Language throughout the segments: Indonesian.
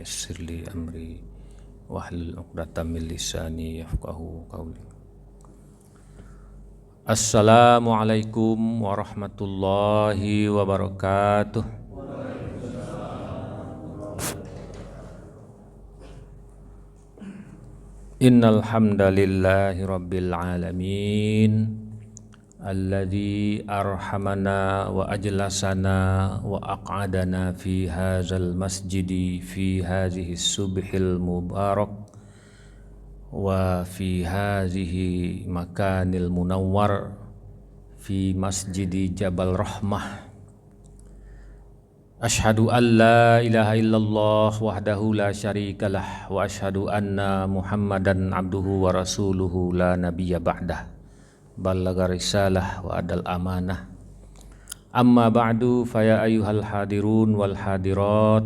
yassir li amri wahlul 'uqdatam min lisani yafqahu qawli. Assalamualaikum warahmatullahi wabarakatuh. Innal hamdalillahi rabbil alamin alladzi arhamana wa ajlasana wa aq'adana fi hadzal masjidi fi hadhihi subhil mubarak wa fi hadhihi makanil munawwar fi masjidi Jabal Rahmah. Ashhadu an la ilaha illallah wahdahu la syarikalah wa ashhadu anna Muhammadan abduhu wa rasuluhu la nabiyya ba'dah. Ballagha risalah wa adal amanah. Amma ba'du faya ayyuhal hadirun wal hadirat.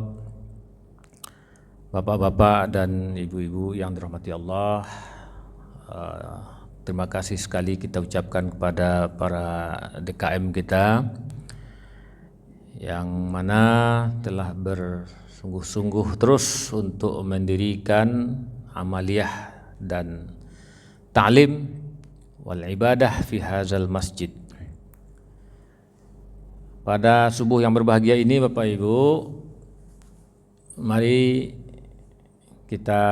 Bapak-bapak dan ibu-ibu yang dirahmati Allah, terima kasih sekali kita ucapkan kepada para DKM kita yang mana telah bersungguh-sungguh terus untuk mendirikan amaliyah dan ta'lim wal ibadah fi hadzal masjid. Pada subuh yang berbahagia ini Bapak Ibu, mari kita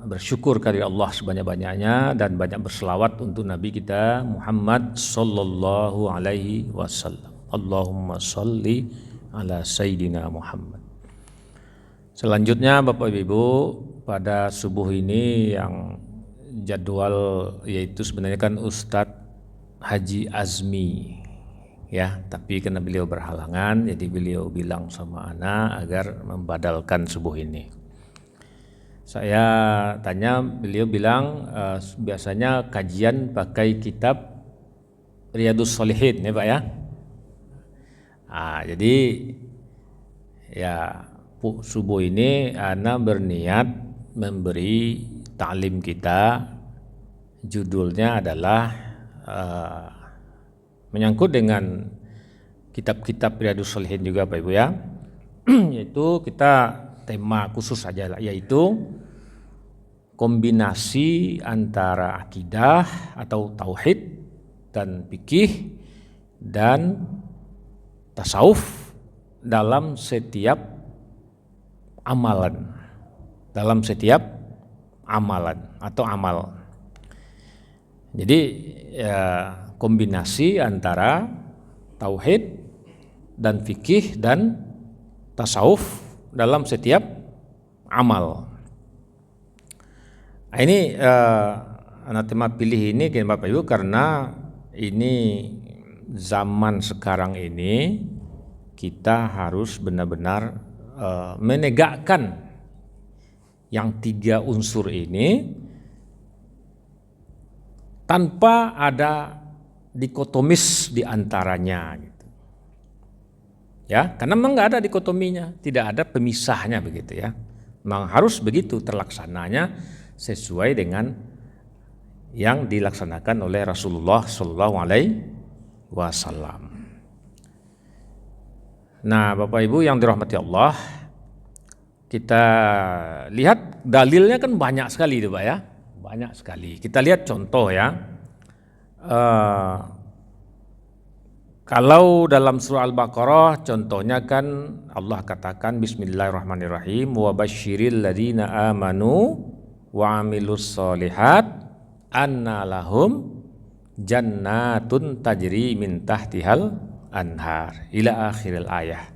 bersyukur kepada Allah sebanyak-banyaknya dan banyak berselawat untuk Nabi kita Muhammad sallallahu alaihi wasallam. Allahumma salli ala Sayyidina Muhammad. Selanjutnya Bapak Ibu, pada subuh ini yang jadwal yaitu sebenarnya kan Ustadz Haji Azmi ya, tapi karena beliau berhalangan jadi beliau bilang sama ana agar membadalkan subuh ini. Saya tanya, beliau bilang biasanya kajian pakai kitab Riyadhus Shalihin ya Pak ya. Jadi ya subuh ini ana berniat memberi ta'lim kita, judulnya adalah menyangkut dengan kitab-kitab Riyadhus Shalihin juga Pak Ibu ya. Yaitu kita tema khusus saja yaitu kombinasi antara akidah atau tauhid dan fikih dan tasawuf dalam setiap amalan, atau amal. Jadi ya, kombinasi antara tauhid dan fikih dan tasawuf dalam setiap amal. Nah, ini anak tema pilih ini Bapak Ibu karena ini zaman sekarang ini kita harus benar-benar menegakkan yang tiga unsur ini tanpa ada dikotomis di antaranya gitu. Ya, karena memang nggak ada dikotominya, tidak ada pemisahnya begitu ya. Memang harus begitu terlaksananya sesuai dengan yang dilaksanakan oleh Rasulullah Shallallahu Alaihi Wasallam. Nah, Bapak Ibu yang dirahmati Allah, kita lihat dalilnya kan banyak sekali itu Pak ya, banyak sekali. Kita lihat contoh ya, kalau dalam surah Al-Baqarah contohnya kan Allah katakan Bismillahirrahmanirrahim wa basyiril ladzina amanu wa amilus sholihat anna lahum jannatun tajri min tahtihal anhar ila akhiril ayah.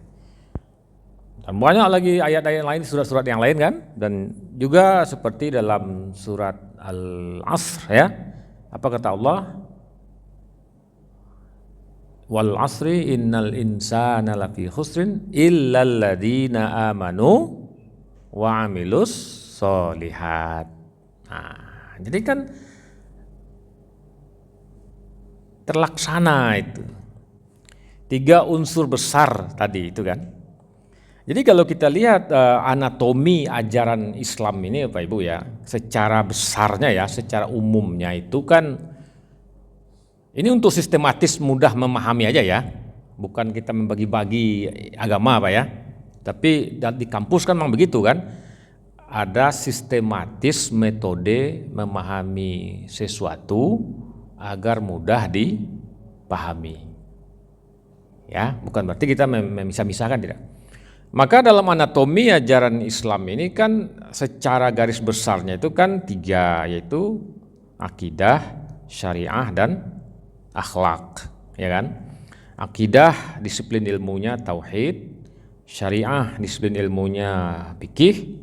Dan banyak lagi ayat-ayat lain, surat-surat yang lain kan, dan juga seperti dalam surat Al-Asr ya. Apa kata Allah? Wal asri innal insana lafi khusrin illal ladzina amanu wa amilus sholihat. Nah, jadi kan terlaksana itu. Tiga unsur besar tadi itu kan. Jadi kalau kita lihat anatomi ajaran Islam ini Bapak Ibu ya, secara besarnya ya, secara umumnya itu kan ini untuk sistematis mudah memahami aja ya. Bukan kita membagi-bagi agama Pak ya. Tapi di kampus kan memang begitu kan. ada sistematis metode memahami sesuatu agar mudah dipahami. Ya, bukan berarti kita memisah-misahkan, tidak. Maka dalam anatomi ajaran Islam ini kan secara garis besarnya itu kan 3, yaitu akidah, syariah, dan akhlak, ya kan? Akidah disiplin ilmunya tauhid, syariah disiplin ilmunya fikih,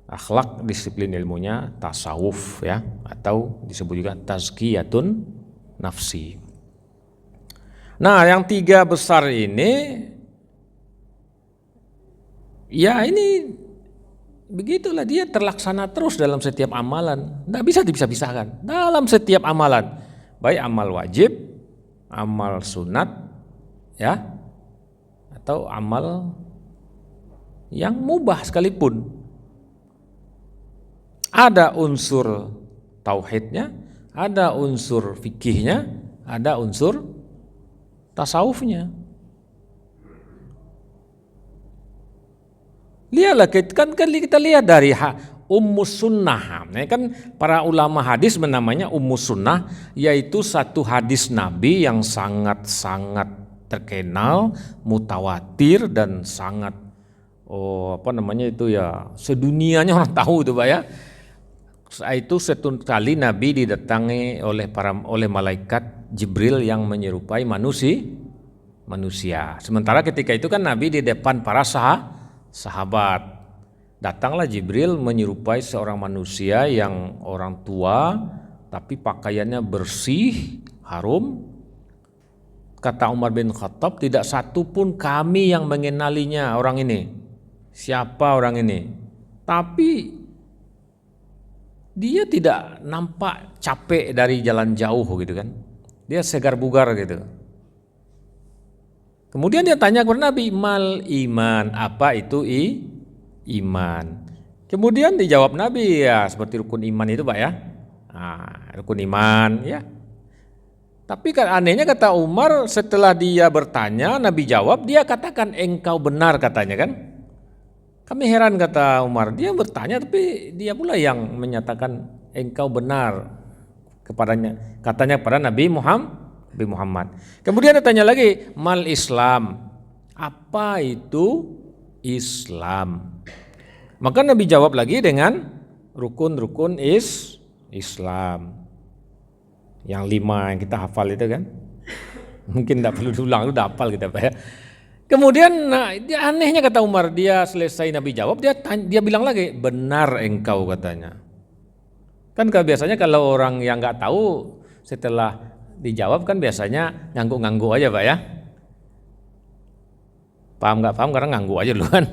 akhlak disiplin ilmunya tasawuf, ya, atau disebut juga tazkiyatun nafsi. Nah, yang 3 besar ini, ya ini begitulah, dia terlaksana terus dalam setiap amalan. Tidak bisa dipisah-pisahkan. Dalam setiap amalan, baik amal wajib, amal sunat, ya, atau amal yang mubah sekalipun, ada unsur tauhidnya, ada unsur fikihnya, ada unsur tasawufnya. Lihatlah, kan kita lihat dari Ummus Sunnah. Nah, kan para ulama hadis menamanya Ummus Sunnah, yaitu satu hadis Nabi yang sangat-sangat terkenal, mutawatir, dan sangat sedunianya orang tahu itu, Pak, ya. Itu satu kali Nabi didatangi oleh malaikat Jibril yang menyerupai manusia. Sementara ketika itu kan Nabi di depan para sahabat. Datanglah Jibril menyerupai seorang manusia yang orang tua, tapi pakaiannya bersih, harum. Kata Umar bin Khattab, tidak satu pun kami yang mengenalinya orang ini. Siapa orang ini? Tapi dia tidak nampak capek dari jalan jauh gitu kan. Dia segar bugar gitu. Kemudian dia tanya kepada Nabi, mal iman, apa itu iman? Kemudian dijawab Nabi, ya seperti rukun iman itu, Pak, ya. Nah, rukun iman, ya. Tapi kan anehnya kata Umar, setelah dia bertanya, Nabi jawab, dia katakan engkau benar, katanya kan. Kami heran, kata Umar, dia bertanya tapi dia pula yang menyatakan engkau benar kepadanya, katanya pada Nabi Muhammad. Kemudian dia tanya lagi, mal Islam, apa itu Islam? Maka Nabi jawab lagi dengan rukun-rukun Islam. Yang 5 yang kita hafal itu kan. Mungkin tidak perlu diulang, udah hafal kita, Pak, ya. Kemudian dia anehnya kata Umar, dia selesai Nabi jawab, dia bilang lagi, benar engkau, katanya. Kan biasanya kalau orang yang nggak tahu setelah dijawab kan biasanya ngangguk-ngangguk aja, Pak, ya. Paham nggak paham karena ngangguk aja dulu kan.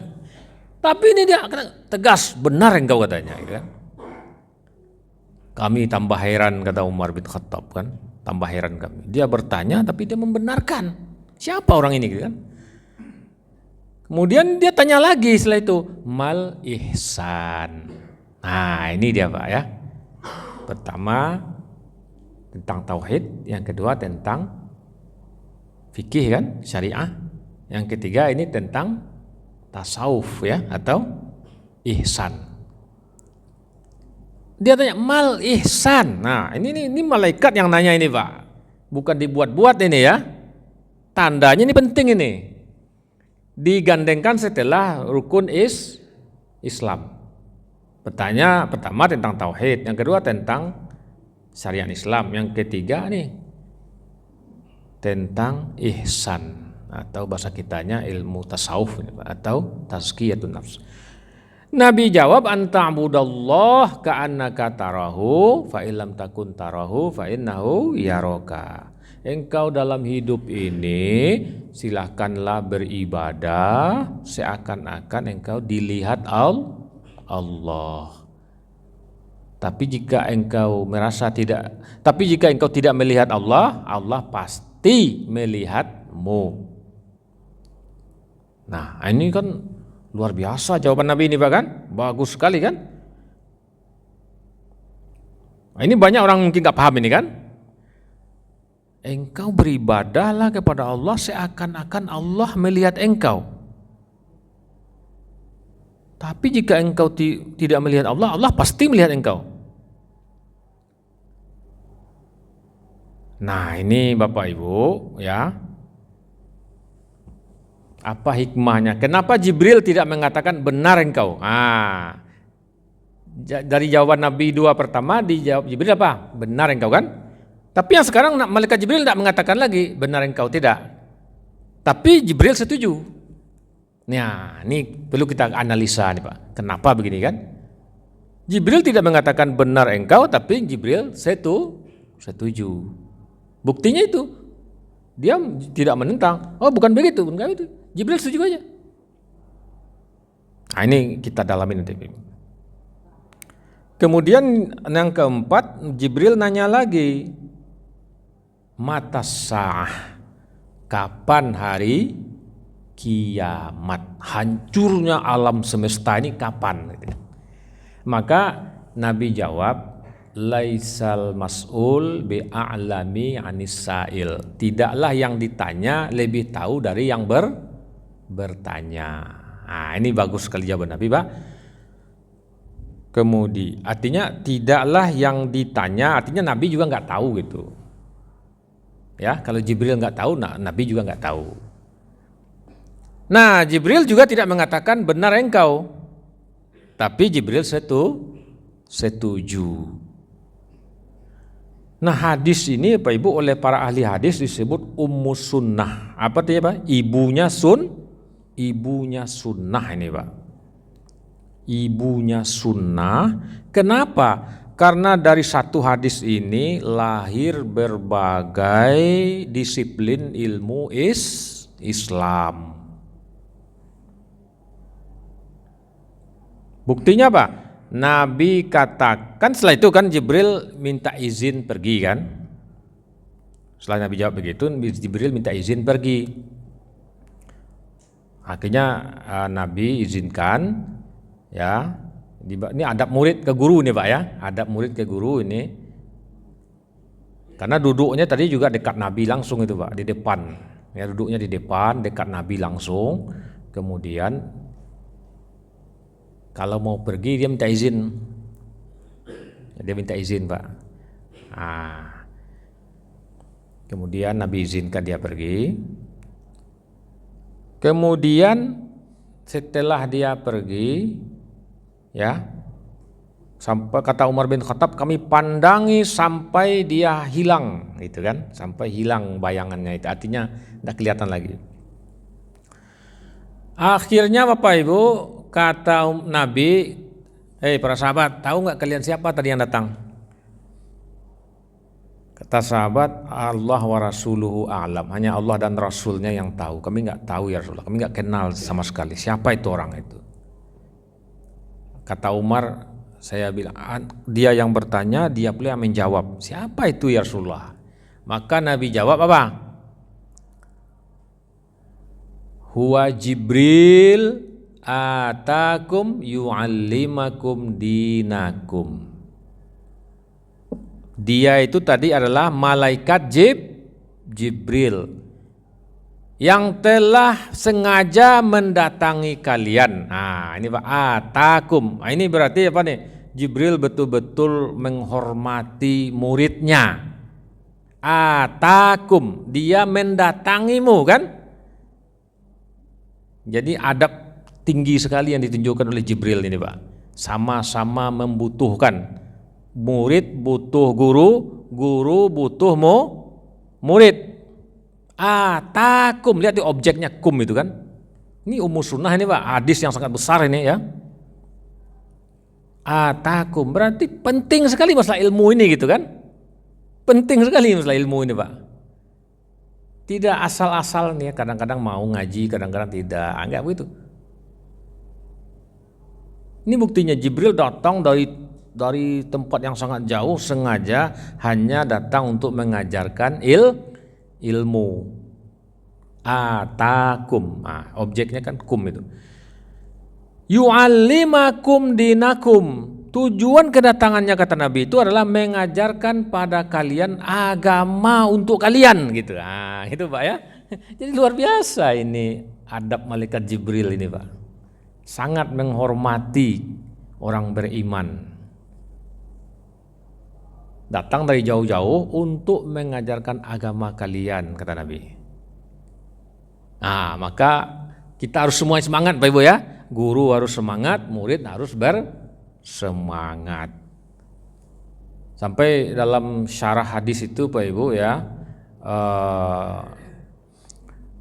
Tapi ini dia tegas, benar engkau, katanya, gitu kan. Kami tambah heran, kata Umar bin Khattab kan, tambah heran kami. Dia bertanya tapi dia membenarkan. Siapa orang ini, gitu kan? Kemudian dia tanya lagi setelah itu, mal ihsan. Nah, ini dia, Pak, ya. Pertama tentang tauhid, yang kedua tentang fikih kan, syariah. Yang ketiga ini tentang tasawuf, ya, atau ihsan. Dia tanya mal ihsan. Nah, ini malaikat yang nanya ini, Pak. Bukan dibuat-buat ini, ya. Tandanya ini penting ini. Digandengkan setelah rukun Islam. Pertama tentang tauhid, yang kedua tentang syariat Islam, yang ketiga nih tentang ihsan atau bahasa kitanya ilmu tasawuf atau tazkiyatun nafs. Nabi jawab, anta'budallah ka'annaka tarahu fa illam takun tarahu fa innahu yaraka. Engkau dalam hidup ini silakanlah beribadah seakan-akan engkau dilihat Allah. Tapi jika engkau tidak melihat Allah, Allah pasti melihatmu. Nah, ini kan luar biasa jawaban Nabi ini, Pak, kan? Bagus sekali kan? Nah, ini banyak orang mungkin gak paham ini kan? Engkau beribadahlah kepada Allah seakan-akan Allah melihat engkau. Tapi jika engkau tidak melihat Allah, Allah pasti melihat engkau. Nah ini Bapak Ibu ya, apa hikmahnya? Kenapa Jibril tidak mengatakan benar engkau? Dari jawaban Nabi dua pertama dijawab Jibril apa? Benar engkau kan? Tapi yang sekarang malaikat Jibril tidak mengatakan lagi benar engkau, tidak. Tapi Jibril setuju. Nah ini perlu kita analisa nih Pak. Kenapa begini kan? Jibril tidak mengatakan benar engkau, tapi Jibril setuju. Buktinya itu, dia tidak menentang. Oh bukan begitu, bukan itu. Jibril setuju aja. Nah ini kita dalamin nanti. Kemudian yang keempat, Jibril nanya lagi, mata sa'ah, kapan hari kiamat? Hancurnya alam semesta ini kapan? Maka Nabi jawab, laisal mas'ul bi'a'lami anis sa'il. Tidaklah yang ditanya lebih tahu dari yang bertanya. Nah ini bagus sekali jawaban Nabi Pak. Kemudian artinya tidaklah yang ditanya, artinya Nabi juga nggak tahu gitu. Ya kalau Jibril nggak tahu, nah Nabi juga nggak tahu. Nah Jibril juga tidak mengatakan benar engkau, tapi Jibril setuju. Nah hadis ini Pak Ibu oleh para ahli hadis disebut ummus sunnah. Apa itu ya Pak? Ibunya sunnah ini Pak. Ibunya sunnah. Kenapa? Karena dari satu hadis ini lahir berbagai disiplin ilmu Islam. Buktinya apa? Nabi katakan, setelah itu kan Jibril minta izin pergi kan. Setelah Nabi jawab begitu, Jibril minta izin pergi. Akhirnya Nabi izinkan ya. Ini adab murid ke guru nih Pak ya. Adab murid ke guru ini. Karena duduknya tadi juga dekat Nabi langsung itu Pak, di depan. Ya duduknya di depan, dekat Nabi langsung. Kemudian kalau mau pergi dia minta izin. Dia minta izin Pak. Kemudian Nabi izinkan dia pergi. Kemudian setelah dia pergi, ya, sampai kata Umar bin Khattab, kami pandangi sampai dia hilang, gitu kan? Sampai hilang bayangannya itu. Artinya tidak kelihatan lagi. Akhirnya Bapak Ibu, kata Nabi, para sahabat, tahu nggak kalian siapa tadi yang datang? Kata sahabat, Allah wa rasuluhu a'lam. Hanya Allah dan Rasulnya yang tahu. Kami nggak tahu ya Rasulullah. Kami nggak kenal sama sekali. Siapa itu orang itu? Kata Umar, saya bilang, dia yang bertanya, dia pula yang menjawab. Siapa itu ya Rasulullah? Maka Nabi jawab apa? Huwa Jibril atakum yu'allimakum dinakum. Dia itu tadi adalah malaikat Jibril yang telah sengaja mendatangi kalian. Nah, ini Pak, atakum. Nah, ini berarti apa nih? Jibril betul-betul menghormati muridnya. Atakum, dia mendatangimu kan? Jadi adab tinggi sekali yang ditunjukkan oleh Jibril ini Pak. Sama-sama membutuhkan. Murid butuh guru, guru butuh murid. Atakum, lihat di objeknya kum itu kan. Ini ummus sunnah ini Pak, hadis yang sangat besar ini ya. Atakum, berarti penting sekali masalah ilmu ini gitu kan. Penting sekali masalah ilmu ini Pak. Tidak asal-asal nih, kadang-kadang mau ngaji, kadang-kadang tidak, enggak begitu. Ini buktinya Jibril datang dari tempat yang sangat jauh sengaja hanya datang untuk mengajarkan ilmu. Atakum, objeknya kan kum itu. Yu'allimakum dinakum. Tujuan kedatangannya kata Nabi itu adalah mengajarkan pada kalian agama untuk kalian gitu. Itu Pak ya. Jadi luar biasa ini adab malaikat Jibril ini Pak. sangat menghormati orang beriman. Datang dari jauh-jauh untuk mengajarkan agama kalian, kata Nabi. Nah, maka kita harus semua semangat Pak Ibu ya. Guru harus semangat, murid harus bersemangat. Sampai dalam syarah hadis itu Pak Ibu ya,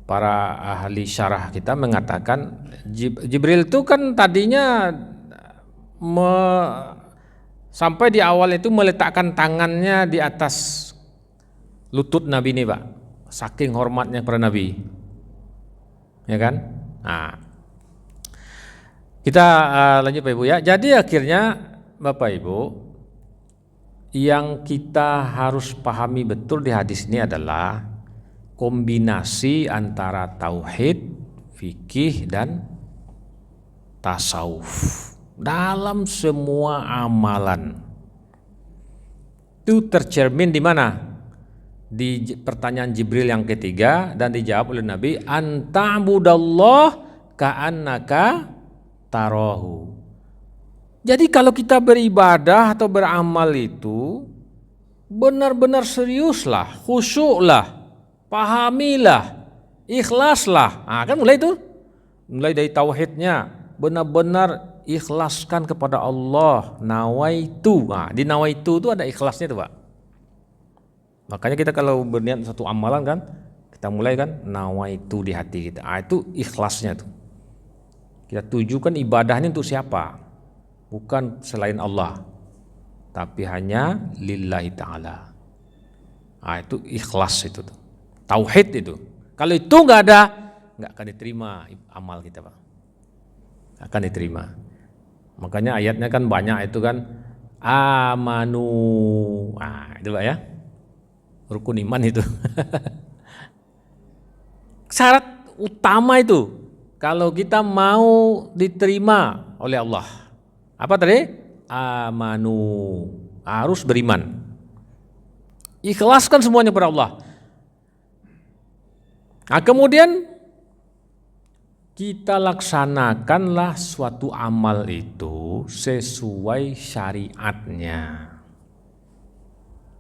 para ahli syarah kita mengatakan Jibril itu kan tadinya sampai di awal itu meletakkan tangannya di atas lutut Nabi ini Pak, saking hormatnya kepada Nabi, ya kan? Nah, kita lanjut Pak Ibu ya. Jadi akhirnya Bapak Ibu, yang kita harus pahami betul di hadis ini adalah kombinasi antara tauhid, fikih dan tasawuf dalam semua amalan. Itu tercermin di mana? Di pertanyaan Jibril yang ketiga dan dijawab oleh Nabi, anta'budallah ka'annaka tarahu. Jadi kalau kita beribadah atau beramal itu benar-benar seriuslah, khusyuklah, pahamilah, ikhlaslah. Nah, kan mulai itu, mulai dari tauhidnya, benar-benar ikhlaskan kepada Allah, nawaitu. Nah, di nawaitu itu ada ikhlasnya tuh Pak. Makanya kita kalau berniat satu amalan kan, kita mulai kan nawaitu di hati kita. Ah, itu ikhlasnya tuh. Kita tujukan ibadahnya untuk siapa? Bukan selain Allah, tapi hanya lillahi ta'ala. Ah, itu ikhlas itu tuh. Tauhid itu. Kalau itu nggak ada, nggak akan diterima amal kita Pak. Akan diterima. Makanya ayatnya kan banyak itu kan, amanu. Ah, itu Pak ya. Rukun iman itu. Syarat utama itu kalau kita mau diterima oleh Allah. Apa tadi? Amanu. Harus beriman. Ikhlaskan semuanya kepada Allah. Nah, kemudian kita laksanakanlah suatu amal itu sesuai syariatnya.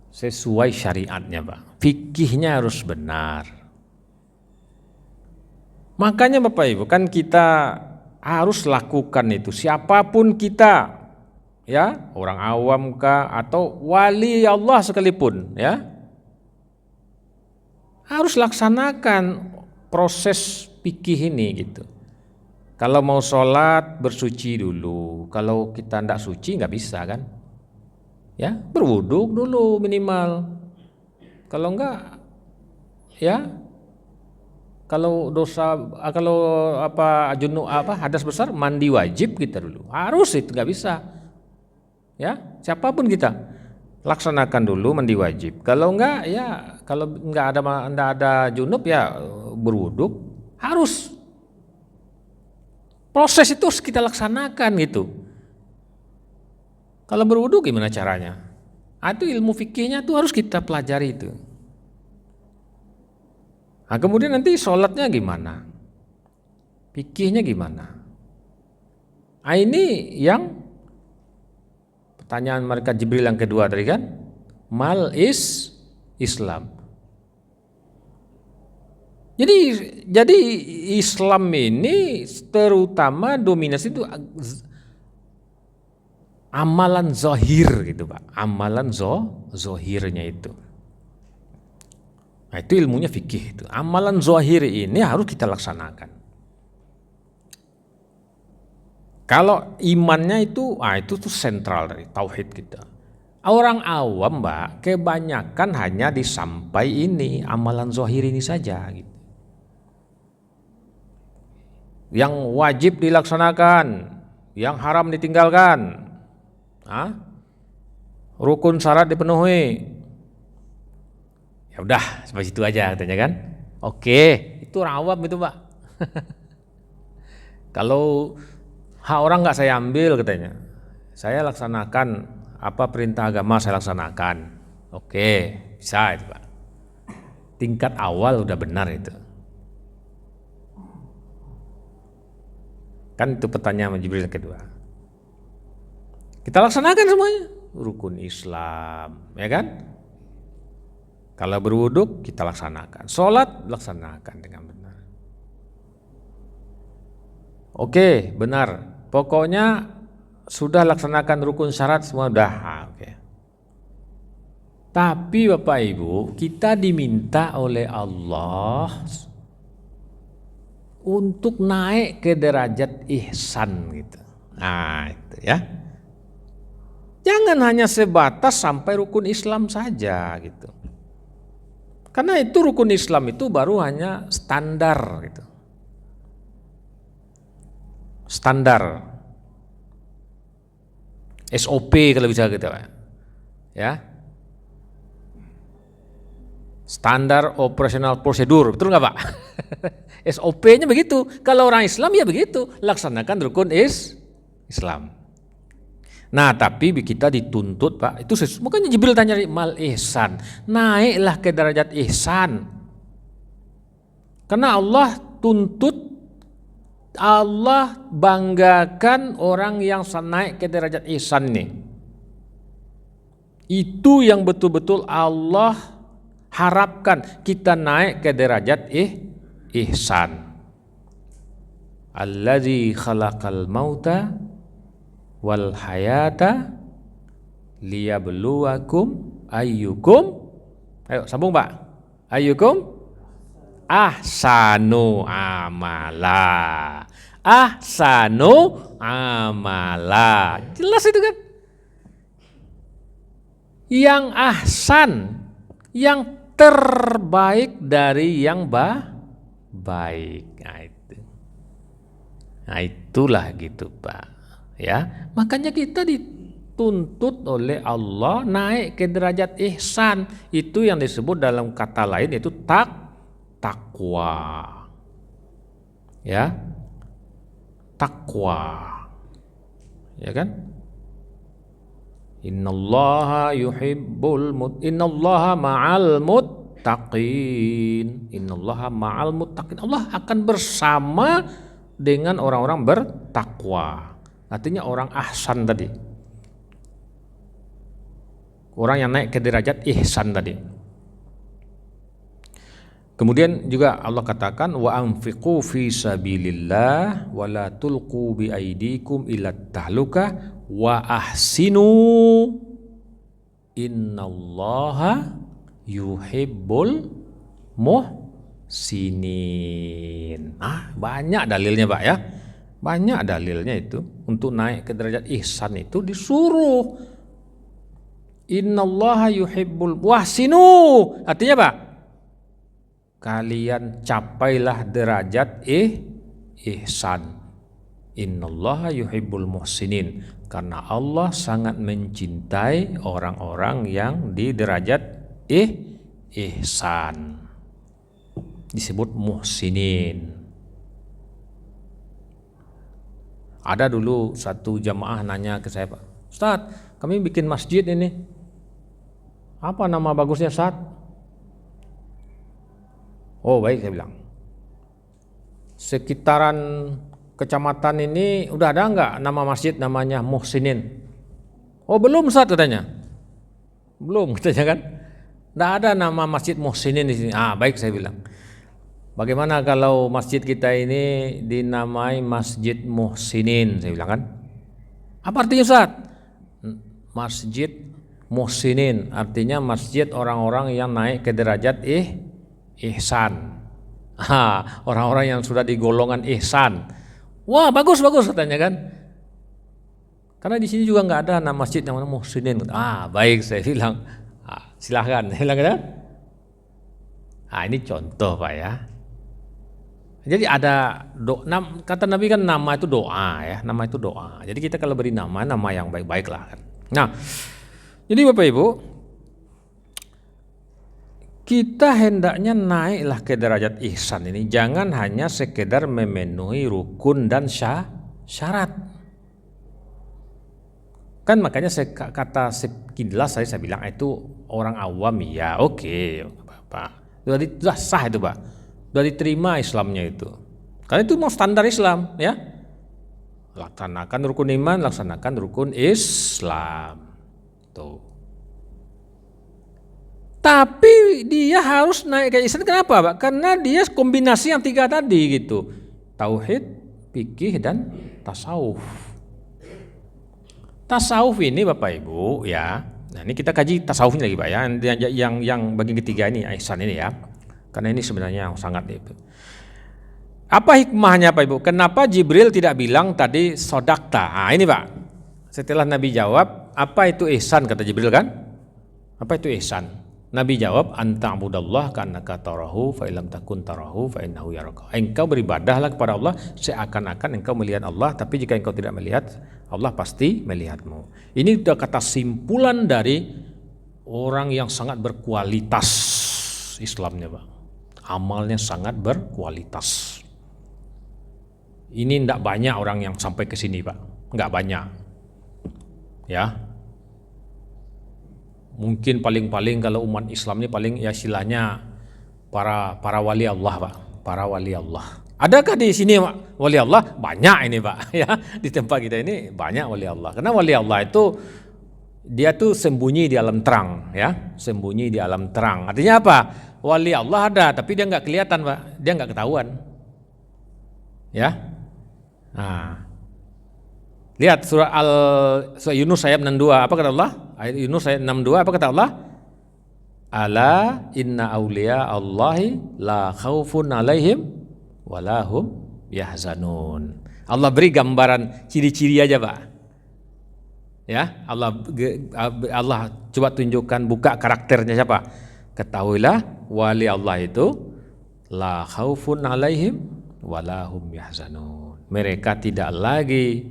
Sesuai syariatnya Pak. Fikihnya harus benar. Makanya Bapak Ibu kan kita harus lakukan itu. Siapapun kita, ya, orang awam kah atau wali Allah sekalipun, ya, harus laksanakan proses fikih ini gitu. Kalau mau sholat bersuci dulu. Kalau kita tidak suci nggak bisa kan? Ya, berwuduk dulu minimal. Kalau enggak, ya, kalau hadas besar mandi wajib kita dulu. Harus itu nggak bisa. Ya, siapapun kita laksanakan dulu mandi wajib. Kalau enggak ya, kalau enggak ada junub ya berwuduk harus. Proses itu harus kita laksanakan gitu. Kalau berwuduk gimana caranya? Itu ilmu fikihnya tuh harus kita pelajari itu. Nah, kemudian nanti sholatnya gimana? Fikihnya gimana? Nah, ini yang pertanyaan mereka Jibril yang kedua tadi kan, mal is Islam. Jadi Islam ini terutama dominasi itu amalan zahir gitu Pak, amalan zahirnya itu. Nah, itu ilmunya fikih itu. Amalan zahir ini harus kita laksanakan. Kalau imannya itu, itu tuh sentral dari tauhid kita. Orang awam Mbak, kebanyakan hanya disampai ini amalan zahir ini saja gitu. Yang wajib dilaksanakan, yang haram ditinggalkan. Rukun syarat dipenuhi. Ya udah, sampai situ aja katanya kan. Oke, itu orang awam itu Pak. Kalau hak orang nggak saya ambil katanya. Saya laksanakan apa perintah agama saya laksanakan. Oke, bisa itu Pak. Tingkat awal udah benar itu. Kan itu pertanyaan Jibril yang kedua. Kita laksanakan semuanya. Rukun Islam, ya kan? Kalau berwuduk kita laksanakan. Sholat laksanakan dengan benar. Oke, benar. Pokoknya sudah laksanakan rukun syarat semua udah. Oke. Tapi Bapak Ibu, kita diminta oleh Allah untuk naik ke derajat ihsan gitu. Nah, itu ya. Jangan hanya sebatas sampai rukun Islam saja gitu. Karena itu rukun Islam itu baru hanya standar gitu. Standar. SOP kalau bisa gitu ya. Standar operational prosedur, betul nggak Pak? SOP-nya begitu. Kalau orang Islam ya begitu, laksanakan rukun Islam. Nah tapi kita dituntut Pak, itu makanya Jibril tanya mal ihsan, naiklah ke derajat ihsan. Karena Allah tuntut, Allah banggakan orang yang naik ke derajat ihsan nih. Itu yang betul-betul Allah harapkan kita naik ke derajat ihsan. Allazi khalaqal mauta wal hayata liyabluwakum ayyukum, ayo sambung Pak, ayyukum ahsanu amala, ahsanu amala, jelas itu kan, yang ahsan, yang terbaik dari yang baik. Nah itulah gitu Pak. Ya, makanya kita dituntut oleh Allah naik ke derajat ihsan. Itu yang disebut dalam kata lain yaitu takwa. Ya. Takwa. Ya kan? Innallaha ma'al muttaqin. Innallaha ma'al muttaqin. Allah akan bersama dengan orang-orang bertakwa. Artinya orang ahsan tadi, orang yang naik ke derajat ihsan tadi. Kemudian juga Allah katakan wa anfiqu fi sabilillah wa la tulqu bi aidikum ila tahluka wa ahsinu innallaha yuhibbul muhsinin. Banyak dalilnya Pak ya. Banyak dalilnya itu untuk naik ke derajat ihsan itu disuruh. Innallaha yuhibbul wahsinu. Artinya apa? Kalian capailah derajat ihsan. Innallaha yuhibbul muhsinin. Karena Allah sangat mencintai orang-orang yang di derajat ihsan. Disebut muhsinin. Ada dulu satu jamaah nanya ke saya, Pak, Ustadz, kami bikin masjid ini, apa nama bagusnya Ustadz? Oh baik, saya bilang, sekitaran kecamatan ini udah ada nggak nama masjid namanya Muhsinin? Oh belum Ustadz katanya. Belum katanya kan. Nggak ada nama masjid Muhsinin di sini. Baik saya bilang. Bagaimana kalau masjid kita ini dinamai Masjid Muhsinin? Saya bilang kan. Apa artinya Ustaz? Masjid Muhsinin artinya masjid orang-orang yang naik ke derajat ihsan. Orang-orang yang sudah di golongan ihsan. Wah bagus katanya kan. Karena di sini juga nggak ada nama masjid yang namanya Muhsinin. Baik saya bilang. Silahkan. Saya bilang kan. Ini contoh Pak ya. Jadi ada kata Nabi kan nama itu doa ya, nama itu doa. Jadi kita kalau beri nama yang baik-baik lah kan. Nah, jadi Bapak Ibu, kita hendaknya naiklah ke derajat ihsan ini, jangan hanya sekedar memenuhi rukun dan syarat. Kan makanya kata sekilas saya bilang itu orang awam ya, oke, apa-apa. Sudah sah itu Pak. Sudah diterima Islamnya itu. Karena itu mau standar Islam ya. Laksanakan rukun iman, laksanakan rukun Islam. Tuh. Tapi dia harus naik ke ihsan, kenapa, Pak? Karena dia kombinasi yang 3 tadi gitu. Tauhid, fikih, dan tasawuf. Tasawuf ini Bapak Ibu ya. Nah, ini kita kaji tasawufnya lagi Pak ya. Yang bagian ketiga ini ihsan ini ya. Karena ini sebenarnya sangat itu. Apa hikmahnya Pak Ibu? Kenapa Jibril tidak bilang tadi sodakta? Nah ini Pak, setelah Nabi jawab, apa itu ihsan kata Jibril kan? Apa itu ihsan? Nabi jawab, anta'budallah ka'annaka tarahu fa illam takun tarahu fa innahu yaraka. Engkau beribadahlah kepada Allah seakan-akan engkau melihat Allah, tapi jika engkau tidak melihat, Allah pasti melihatmu. Ini sudah kata simpulan dari orang yang sangat berkualitas Islamnya Pak. Amalnya sangat berkualitas. Ini tidak banyak orang yang sampai ke sini Pak, nggak banyak, ya. Mungkin paling-paling kalau umat Islam ini paling ya istilahnya para wali Allah Pak, para wali Allah. Adakah di sini Pak wali Allah? Banyak ini Pak, ya di tempat kita ini banyak wali Allah. Karena wali Allah itu dia tuh sembunyi di alam terang, ya, sembunyi di alam terang. Artinya apa? Wali Allah ada, tapi dia nggak kelihatan Pak, dia nggak ketahuan, ya. Nah, lihat surah Yunus ayat 62, apa kata Allah? Ayat Yunus ayat 62, apa kata Allah? Ala inna awliya Allahi la khaufun alaihim walahum yahzanun. Allah beri gambaran ciri-ciri aja Pak. Ya, Allah coba tunjukkan, buka karakternya siapa? Ketahuilah wali Allah itu la khaufun alaihim walahum yahzanun. Mereka tidak lagi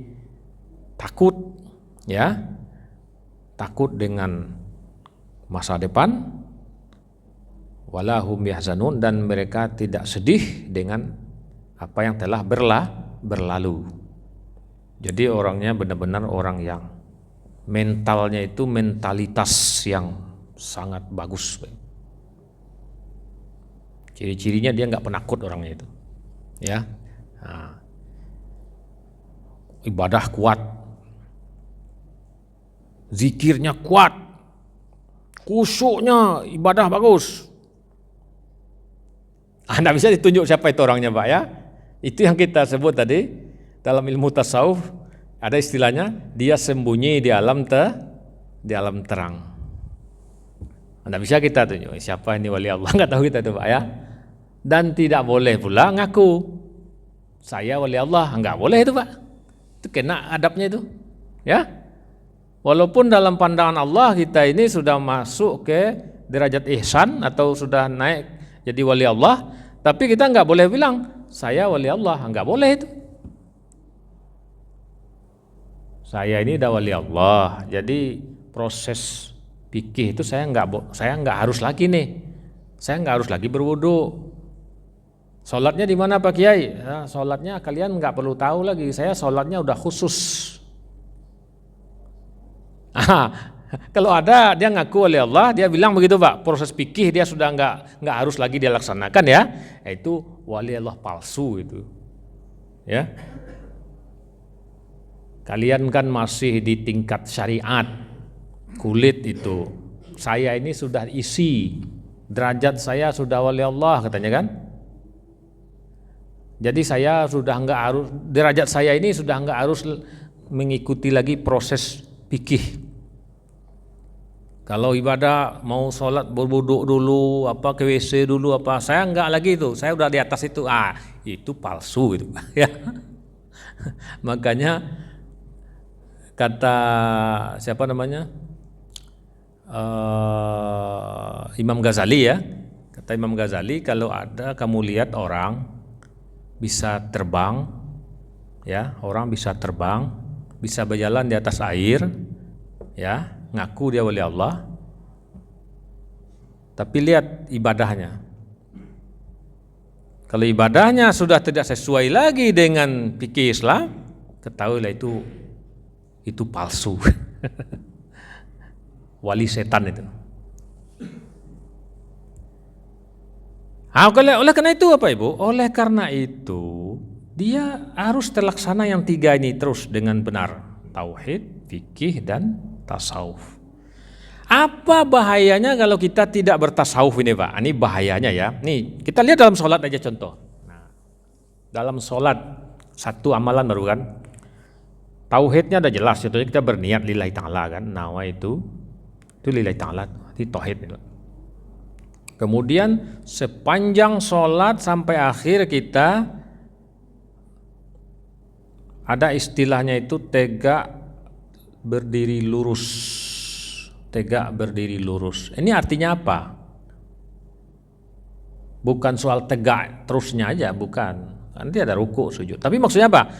takut, ya, takut dengan masa depan, walahum yahzanun, dan mereka tidak sedih dengan apa yang telah berlalu. Jadi orangnya benar-benar orang yang mentalnya itu mentalitas yang sangat bagus. Ciri-cirinya dia nggak penakut orangnya itu, ya. Nah, ibadah kuat, zikirnya kuat, khusyuknya, ibadah bagus. Anda bisa ditunjuk siapa itu orangnya Pak ya. Itu yang kita sebut tadi dalam ilmu tasawuf ada istilahnya, dia sembunyi di alam terang. Anda bisa kita tunjuk siapa ini wali Allah, nggak tahu kita itu Pak ya. Dan tidak boleh pula ngaku saya wali Allah, nggak boleh itu Pak. Itu kena adabnya itu, ya. Walaupun dalam pandangan Allah kita ini sudah masuk ke derajat ihsan atau sudah naik jadi wali Allah, tapi kita nggak boleh bilang saya wali Allah, nggak boleh itu. Saya ini udah wali Allah, jadi proses fikih itu saya nggak harus lagi nih, saya nggak harus lagi berwudu. Sholatnya di mana Pak Kiai? Nah, sholatnya kalian nggak perlu tahu lagi, saya sholatnya udah khusus. Kalau ada dia ngaku oleh Allah, dia bilang begitu Pak, proses fikih dia sudah nggak harus lagi dia laksanakan ya, itu wali Allah palsu itu, ya. Kalian kan masih di tingkat syariat, kulit itu. Saya ini sudah isi, derajat saya sudah wali Allah katanya kan. Jadi saya sudah nggak harus, derajat saya ini sudah nggak harus mengikuti lagi proses fikih. Kalau ibadah mau sholat berwudu dulu, apa ke WC dulu apa, saya nggak lagi itu, saya udah di atas itu. Itu palsu itu, ya. Makanya kata siapa namanya Imam Ghazali ya, kata Imam Ghazali, kalau ada kamu lihat orang bisa terbang, ya, orang bisa terbang, bisa berjalan di atas air, ya, ngaku dia wali Allah, tapi lihat ibadahnya. Kalau ibadahnya sudah tidak sesuai lagi dengan fikih Islam, ketahuilah itu palsu. Wali setan itu. Oleh karena itu apa Ibu? Oleh karena itu dia harus terlaksana yang 3 ini terus dengan benar. Tauhid, fikih, dan tasawuf. Apa bahayanya kalau kita tidak bertasawuf ini Pak? Ini bahayanya ya. Nih kita lihat dalam sholat aja contoh. Nah, dalam sholat satu amalan baru kan. Tauhidnya udah jelas. Contohnya kita berniat lillahi ta'ala kan. Nawa itu lillahi ta'ala. Itu tauhid itu. Kemudian sepanjang sholat sampai akhir kita ada istilahnya itu tegak berdiri lurus. Tegak berdiri lurus. Ini artinya apa? Bukan soal tegak terusnya aja, bukan. Nanti ada ruku, sujud. Tapi maksudnya apa?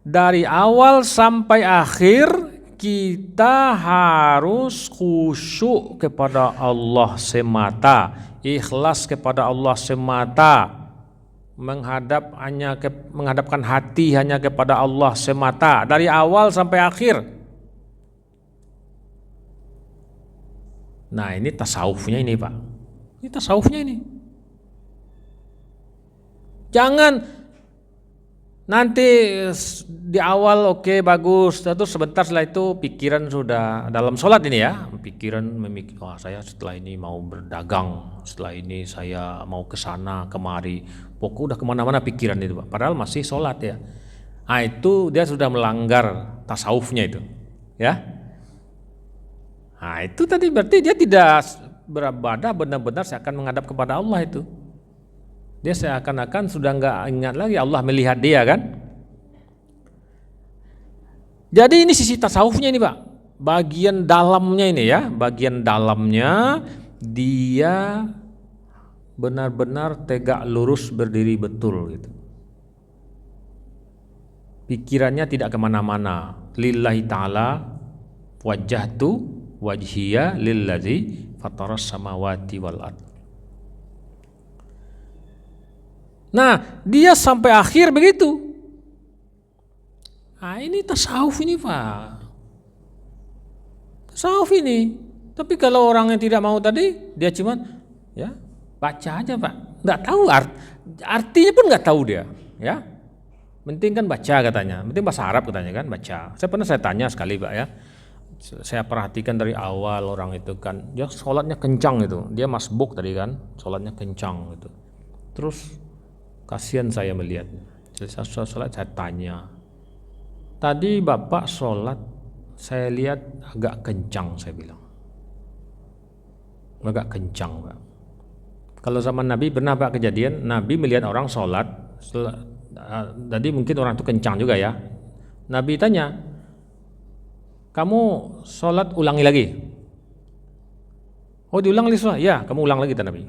Dari awal sampai akhir kita harus khusyuk kepada Allah semata, ikhlas kepada Allah semata, menghadapkan hati hanya kepada Allah semata dari awal sampai akhir. Nah ini tasawufnya ini Pak. Ini tasawufnya ini. Jangan nanti di awal oke, bagus, terus sebentar setelah itu pikiran sudah dalam sholat ini ya. Pikiran memikir, wah saya setelah ini mau berdagang, setelah ini saya mau ke sana kemari. Pokoknya udah kemana-mana pikiran itu Pak. Padahal masih sholat ya. Nah itu dia sudah melanggar tasawufnya itu ya. Nah itu tadi berarti dia tidak beribadah benar-benar seakan menghadap kepada Allah itu. Dia seakan-akan sudah nggak ingat lagi Allah melihat dia kan. Jadi ini sisi tasawufnya ini Pak. Bagian dalamnya ini ya. Bagian dalamnya dia benar-benar tegak lurus berdiri betul gitu. Pikirannya tidak kemana-mana. Lillahi ta'ala wajjahtu wajhiya lillazi fataras samawati wal ard. Nah, dia sampai akhir begitu. Nah, ini tasawuf ini Pak. Tasawuf ini. Tapi kalau orang yang tidak mau tadi, dia cuman ya baca aja Pak. Nggak tahu artinya pun nggak tahu dia. Ya, penting kan baca katanya. Penting bahasa Arab katanya kan baca. Saya tanya sekali Pak ya. Saya perhatikan dari awal orang itu kan dia sholatnya kencang itu, dia masbuk tadi kan sholatnya kencang gitu. Terus kasihan saya melihat, saya sholat saya tanya, tadi bapak sholat saya lihat agak kencang, saya bilang agak kencang Pak. Kalau zaman Nabi pernah Pak kejadian Nabi melihat orang sholat, tadi mungkin orang itu kencang juga ya. Nabi tanya, kamu sholat ulangi lagi. Oh diulang lagi sholat? Ya kamu ulang lagi kata Nabi.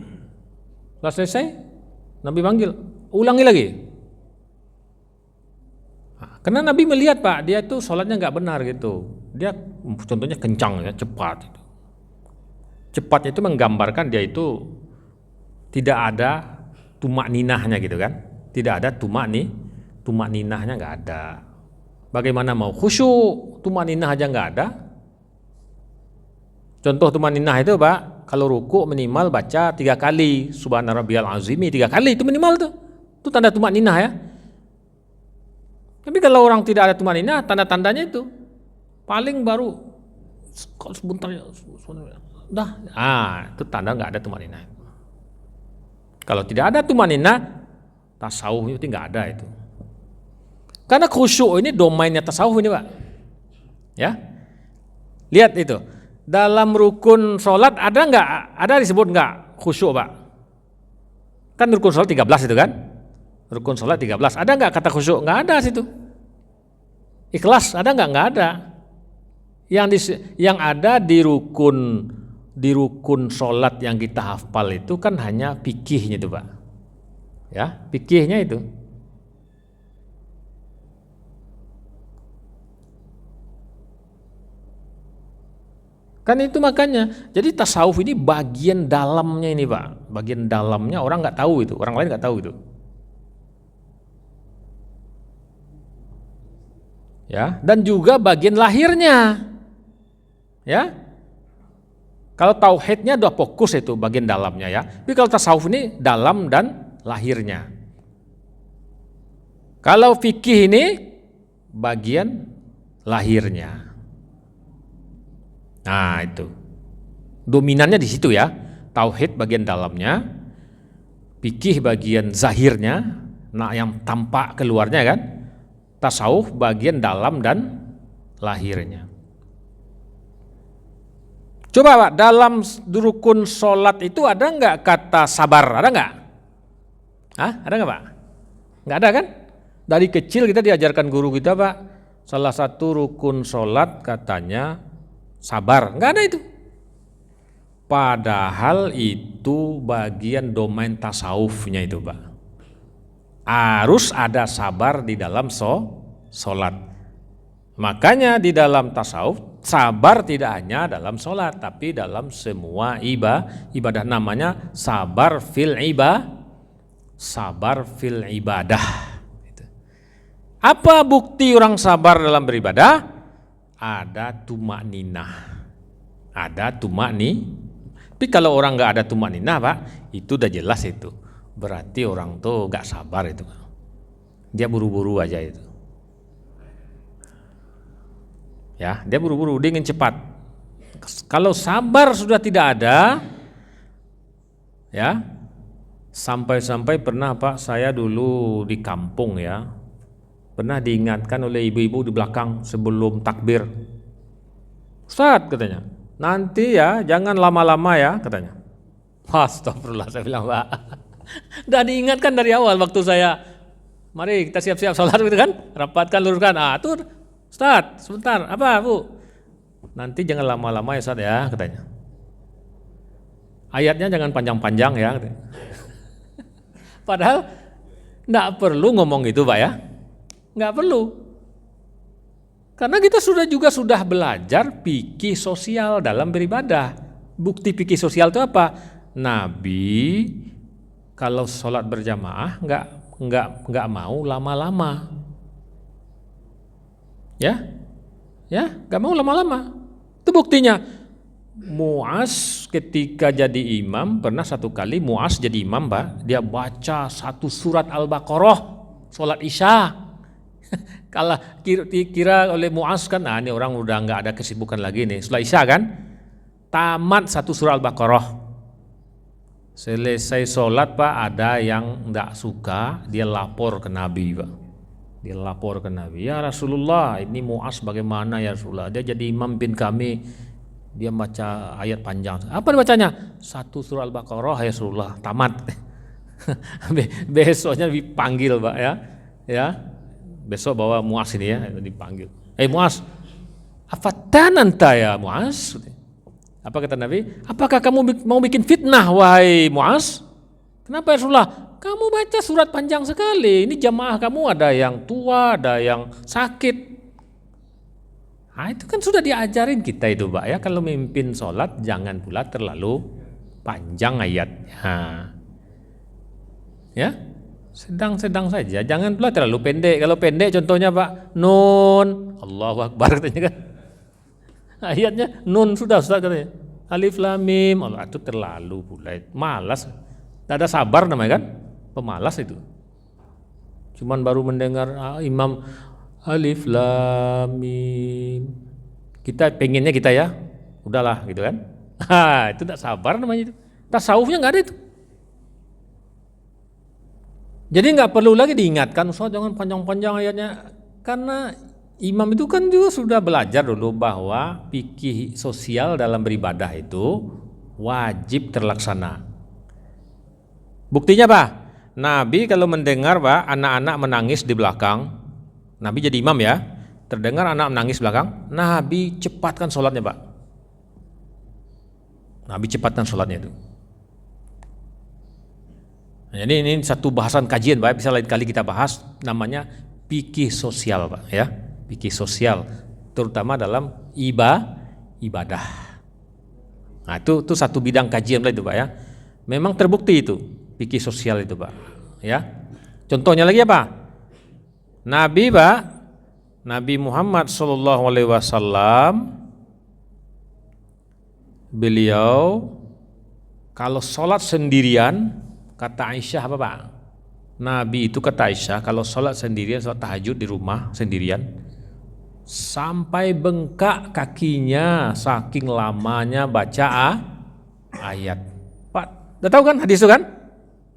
Setelah selesai Nabi panggil, ulangi lagi. Nah, karena Nabi melihat Pak, dia itu sholatnya nggak benar gitu. Dia contohnya kencang ya, cepat. Cepat itu menggambarkan dia itu tidak ada tumak ninahnya gitu kan. Tidak ada tumak ninahnya nggak ada. Bagaimana mau khusyuk, tumaninah aja nggak ada. Contoh tumaninah itu Pak, kalau ruku minimal baca 3 kali, subhana rabbiyal azimi 3 kali itu minimal tuh. Itu tanda tumaninah ya. Tapi kalau orang tidak ada tumaninah, tanda-tandanya itu paling baru kalau sebentar ya, dah. Itu tanda nggak ada tumaninah. Kalau tidak ada tumaninah, tasawuf itu nggak ada itu. Karena khusyuk ini domainnya tasawuf ini Pak. Ya. Lihat itu. Dalam rukun sholat ada nggak? Ada disebut nggak khusyuk Pak? Kan rukun sholat 13 itu kan? Rukun sholat 13. Ada nggak kata khusyuk? Nggak ada situ. Ikhlas ada nggak? Nggak ada. Yang ada di rukun sholat yang kita hafal itu kan hanya fikihnya itu Pak. Ya, fikihnya itu. Kan itu makanya, jadi tasawuf ini bagian dalamnya ini Pak, bagian dalamnya orang nggak tahu itu, orang lain nggak tahu itu. Ya, dan juga bagian lahirnya, ya. Kalau tauhidnya udah fokus itu bagian dalamnya ya, tapi kalau tasawuf ini dalam dan lahirnya. Kalau fikih ini bagian lahirnya. Nah itu dominannya di situ ya. Tauhid bagian dalamnya, fikih bagian zahirnya, nah yang tampak keluarnya kan. Tasawuf bagian dalam dan lahirnya. Coba Pak, dalam rukun sholat itu ada nggak kata sabar? Ada nggak? Hah? Ada nggak Pak? Nggak ada kan? Dari kecil kita diajarkan guru kita Pak, salah satu rukun sholat katanya sabar. Nggak ada itu. Padahal itu bagian domain tasawufnya itu Pak. Harus ada sabar di dalam sholat. Makanya di dalam tasawuf sabar tidak hanya dalam sholat, tapi dalam semua ibadah namanya sabar fil ibadah. Apa bukti orang sabar dalam beribadah? Ada tumak ninah. Tapi kalau orang nggak ada tumak ninah Pak, itu udah jelas itu. Berarti orang tuh nggak sabar itu. Dia buru-buru aja itu. Ya, dia buru-buru, dia ingin cepat. Kalau sabar sudah tidak ada, ya, sampai-sampai pernah Pak, saya dulu di kampung ya, pernah diingatkan oleh ibu-ibu di belakang sebelum takbir. Ustaz katanya, nanti ya jangan lama-lama ya katanya. Astagfirullah, saya bilang Pak. Udah diingatkan dari awal waktu saya, mari kita siap-siap sholat gitu kan, rapatkan, luruskan. Tuh Ustaz, sebentar, apa Bu? Nanti jangan lama-lama ya Ustaz ya katanya. Ayatnya jangan panjang-panjang ya katanya. Padahal enggak perlu ngomong gitu Pak ya. Enggak perlu. Karena kita sudah belajar fikih sosial dalam beribadah. Bukti fikih sosial itu apa? Nabi kalau sholat berjamaah enggak mau lama-lama. Ya, enggak mau lama-lama. Itu buktinya. Muaz ketika jadi imam, pernah satu kali Muaz jadi imam Pak, dia baca satu surat Al-Baqarah sholat isya. Kalau kira oleh Muaz kan, ini orang udah nggak ada kesibukan lagi nih, sholat isya kan, tamat satu surat Al-Baqarah. Selesai sholat Pak, ada yang nggak suka, dia lapor ke Nabi Pak. Dia lapor ke Nabi, ya Rasulullah, ini Muaz bagaimana ya Rasulullah, dia jadi imam bin kami, dia baca ayat panjang. Apa dibacanya? Satu surah Al-Baqarah ya Rasulullah, tamat. Besoknya dipanggil Pak ya. Besok bawa Muaz ini ya, dipanggil. Muaz, afatananta ya Muaz? Apa kata Nabi? Apakah kamu mau bikin fitnah wahai Muaz? Kenapa ya Rasulullah? Kamu baca surat panjang sekali. Ini jamaah kamu ada yang tua, ada yang sakit. Nah, itu kan sudah diajarin kita itu Pak ya, kalau memimpin sholat jangan pula terlalu panjang ayatnya. Ya, sedang-sedang saja, jangan pula terlalu pendek. Kalau pendek contohnya Pak, nun, Allahu Akbar katanya kan. Ayatnya nun sudah katanya. Alif lam mim, Allah itu terlalu pula, malas. Tidak ada sabar namanya kan, pemalas itu. Cuman baru mendengar imam Alif lam mim. Kita pengennya kita ya, udahlah gitu kan. Itu tidak sabar namanya itu. Tasawufnya nggak ada itu. Jadi nggak perlu lagi diingatkan, Ustaz jangan panjang-panjang ayatnya. Karena imam itu kan juga sudah belajar dulu bahwa fikih sosial dalam beribadah itu wajib terlaksana. Buktinya Pak, Nabi kalau mendengar Pak anak-anak menangis di belakang, Nabi jadi imam ya, terdengar anak menangis belakang, Nabi cepatkan sholatnya Pak. Nabi cepatkan sholatnya itu. Jadi ini satu bahasan kajian Pak, bisa lain kali kita bahas, namanya fikih sosial Pak ya, fikih sosial, terutama dalam ibadah. Nah itu satu bidang kajian lah itu Pak ya. Memang terbukti itu fikih sosial itu Pak ya. Contohnya lagi apa? Nabi Pak, Nabi Muhammad SAW, beliau kalau sholat sendirian, kata Aisyah apa Pak? Nabi itu kata Aisyah kalau sholat sendirian, sholat tahajud di rumah sendirian, sampai bengkak kakinya saking lamanya baca ayat. Pak, udah tahu kan hadis itu kan?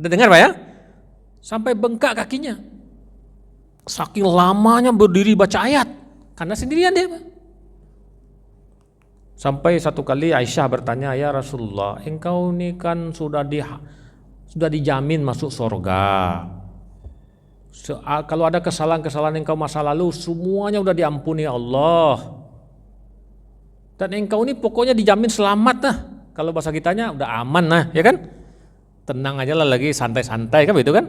Udah dengar Pak ya? Sampai bengkak kakinya, saking lamanya berdiri baca ayat, karena sendirian dia Pak. Sampai satu kali Aisyah bertanya, ya Rasulullah, engkau ini kan sudah dijamin masuk surga. Kalau ada kesalahan-kesalahan engkau masa lalu, semuanya udah diampuni Allah. Dan engkau ini pokoknya dijamin selamat lah. Kalau bahasa kitanya udah aman lah, ya kan? Tenang aja lah, lagi santai-santai kan begitu kan?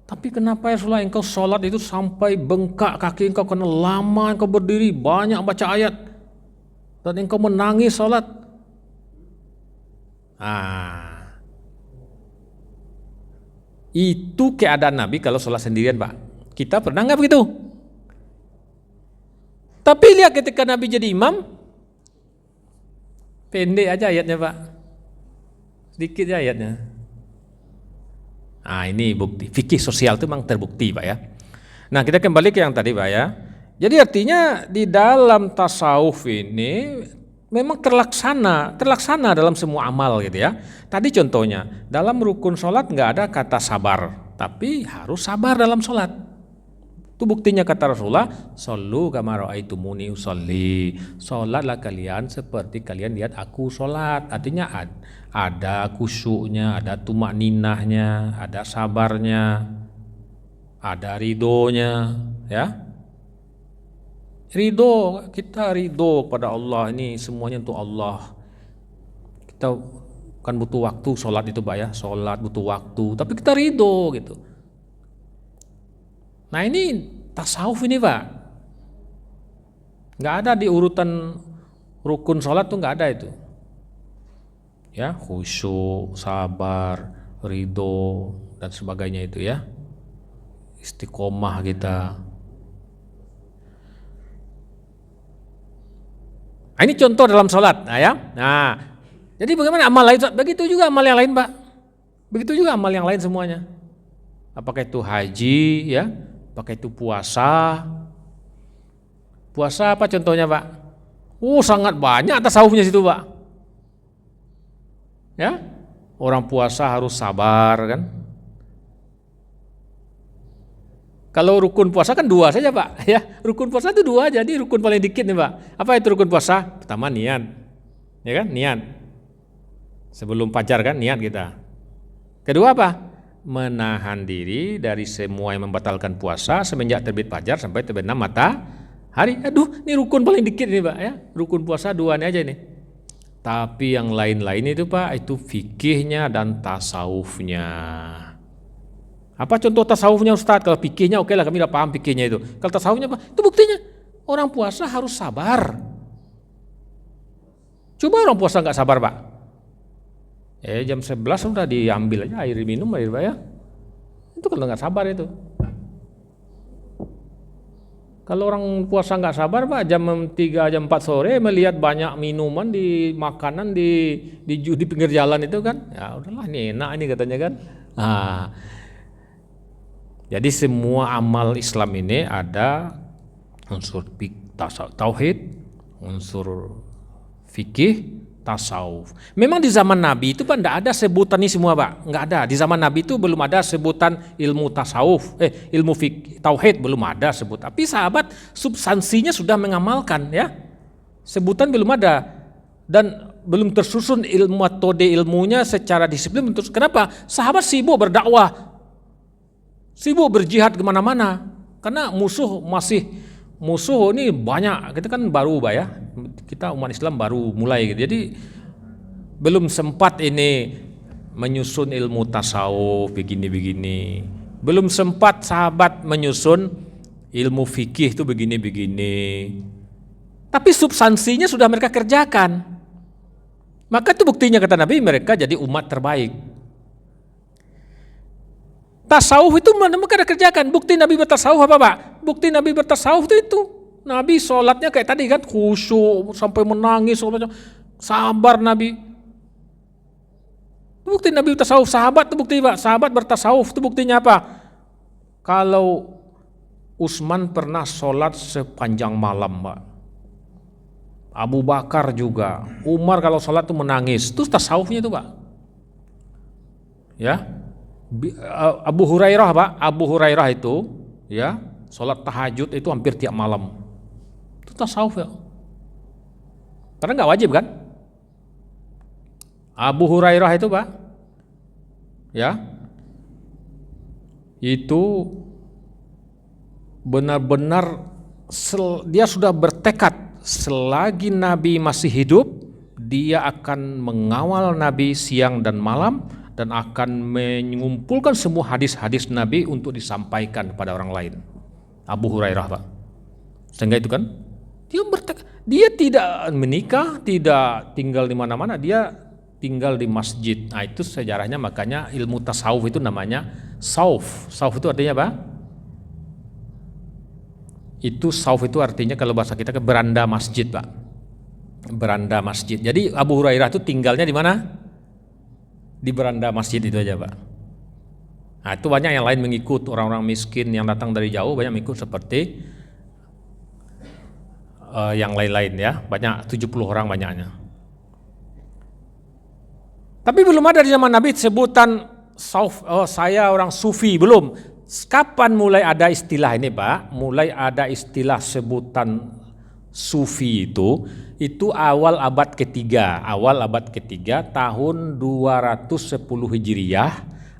Tapi kenapa ya Rasulullah engkau sholat itu sampai bengkak kaki engkau karena lama engkau berdiri, banyak baca ayat, dan engkau menangis sholat. Itu keadaan Nabi kalau sholat sendirian Pak. Kita pernah nggak begitu? Tapi lihat ketika Nabi jadi imam, pendek aja ayatnya Pak, sedikit aja ayatnya. Ini bukti fikih sosial itu memang terbukti Pak ya. Nah kita kembali ke yang tadi Pak ya. Jadi artinya di dalam tasawuf ini memang terlaksana dalam semua amal gitu ya. Tadi contohnya dalam rukun sholat nggak ada kata sabar, tapi harus sabar dalam sholat. Itu buktinya kata Rasulullah, "Shollu kama ra'aitumuni usolli." Sholatlah kalian seperti kalian lihat aku sholat. Artinya ada khusyuknya, ada tumak ninahnya, ada sabarnya, ada ridhonya, ya. Ridho, kita ridho pada Allah, ini semuanya untuk Allah. Kita kan butuh waktu sholat itu Pak ya, sholat butuh waktu, tapi kita ridho gitu. Nah ini tasawuf ini Pak, nggak ada di urutan rukun sholat tuh nggak ada itu. Ya, khusyuk, sabar, ridho dan sebagainya itu ya, istiqomah kita. Ini contoh dalam sholat, ya. Jadi bagaimana amal lain? Begitu juga amal yang lain, Pak. Begitu juga amal yang lain semuanya. Apakah itu haji, ya? Apakah itu puasa? Puasa apa contohnya, Pak? Sangat banyak tasawufnya situ, Pak. Ya, orang puasa harus sabar, kan? Kalau rukun puasa kan 2 saja Pak, ya rukun puasa itu 2 aja, jadi rukun paling dikit nih Pak. Apa itu rukun puasa? Pertama niat, ya kan niat. Sebelum fajar kan niat kita. Kedua apa? Menahan diri dari semua yang membatalkan puasa semenjak terbit fajar sampai terbenam matahari. Ini rukun paling dikit nih Pak ya. Rukun puasa 2 nih aja nih. Tapi yang lain-lain itu Pak, itu fikihnya dan tasawufnya. Apa contoh tasawufnya Ustadz? Kalau fikihnya oke lah, kami udah paham fikihnya itu. Kalau tasawufnya apa? Itu buktinya orang puasa harus sabar. Coba orang puasa nggak sabar Pak. Jam 11 sudah diambil aja air minum air Pak ya. Itu kalau nggak sabar itu. Kalau orang puasa nggak sabar Pak, jam 3 jam 4 sore melihat banyak minuman di makanan di pinggir jalan itu kan, ya udahlah ini enak ini katanya kan. Jadi semua amal Islam ini ada unsur tauhid, unsur fikih, tasawuf. Memang di zaman Nabi itu Pak enggak ada sebutan ini semua Pak, enggak ada. Di zaman Nabi itu belum ada sebutan ilmu tasawuf, ilmu fikih, tauhid belum ada sebut. Tapi sahabat substansinya sudah mengamalkan ya. Sebutan belum ada dan belum tersusun metode ilmunya secara disiplin. Kenapa? Sahabat sibuk berdakwah, sibuk berjihad kemana-mana, karena musuh ini banyak. Kita kan baru Pak ya, kita umat Islam baru mulai gitu. Jadi belum sempat ini menyusun ilmu tasawuf begini-begini, belum sempat sahabat menyusun ilmu fikih itu begini-begini. Tapi substansinya sudah mereka kerjakan. Maka itu buktinya kata Nabi, mereka jadi umat terbaik. Tasawuf itu mereka kerjakan. Bukti Nabi bertasawuf apa Pak? Bukti Nabi bertasawuf itu Nabi sholatnya kayak tadi kan, khusyuk. khusyuk sampai menangis, sabar Nabi. Bukti Nabi tasawuf, sahabat itu bukti Pak. Sahabat bertasawuf itu buktinya apa? Kalau Utsman pernah sholat sepanjang malam Pak. Abu Bakar juga. Umar kalau sholat itu menangis. Itu tasawufnya itu Pak. Ya. Abu Hurairah Pak. Abu Hurairah itu ya sholat tahajud itu hampir tiap malam. Itu tasawuf ya. Karena nggak wajib kan? Abu Hurairah itu Pak, ya, itu benar-benar dia sudah bertekad selagi Nabi masih hidup, dia akan mengawal Nabi siang dan malam dan akan mengumpulkan semua hadis-hadis Nabi untuk disampaikan kepada orang lain. Abu Hurairah Pak. Sehingga itu kan, dia bertekad, dia tidak menikah, tidak tinggal di mana-mana, dia tinggal di masjid. Nah itu sejarahnya, makanya ilmu tasawuf itu namanya sauf. Sauf itu artinya apa? Itu sauf itu artinya kalau bahasa kita ke beranda masjid Pak. Beranda masjid. Jadi Abu Hurairah itu tinggalnya di mana? Di beranda masjid itu aja Pak. Nah itu banyak yang lain mengikut, orang-orang miskin yang datang dari jauh banyak mengikut seperti yang lain-lain ya. Banyak 70 orang banyaknya. Tapi belum ada di zaman Nabi sebutan sauf, saya orang sufi, belum. Kapan mulai ada istilah ini Pak? Mulai ada istilah sebutan sufi itu awal abad ketiga. Awal abad ketiga tahun 210 Hijriyah,